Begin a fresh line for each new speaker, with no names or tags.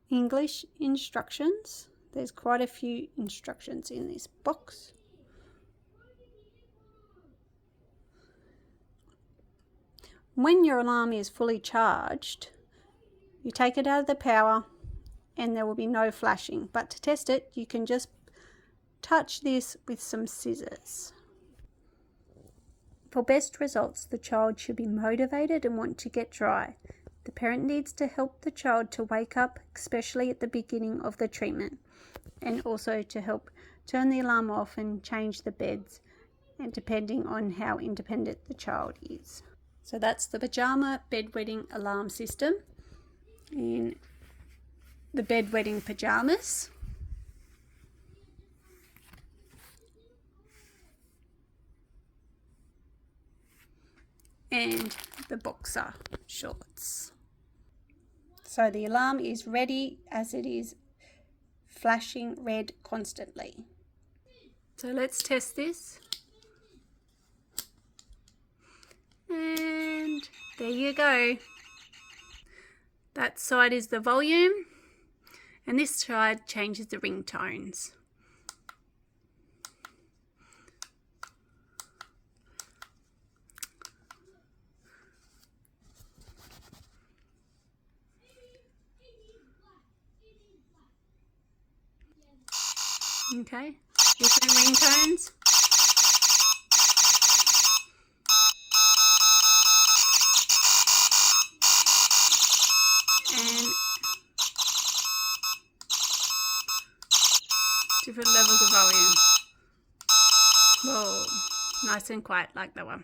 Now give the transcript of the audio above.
English instructions. There's quite a few instructions in this box. When your alarm is fully charged, you take it out of the power and there will be no flashing. But to test it, you can just touch this with some scissors. For best results, the child should be motivated and want to get dry. The parent needs to help the child to wake up, especially at the beginning of the treatment, and also to help turn the alarm off and change the beds, and depending on how independent the child is. So that's the Pjama bedwetting alarm system in the bedwetting pajamas. And the boxer shorts. So the alarm is ready as it is flashing red constantly. So let's test this. And there you go. That side is the volume and this side changes the ringtones. Okay, different ringtones. And different levels of volume. Whoa, nice and quiet like that one.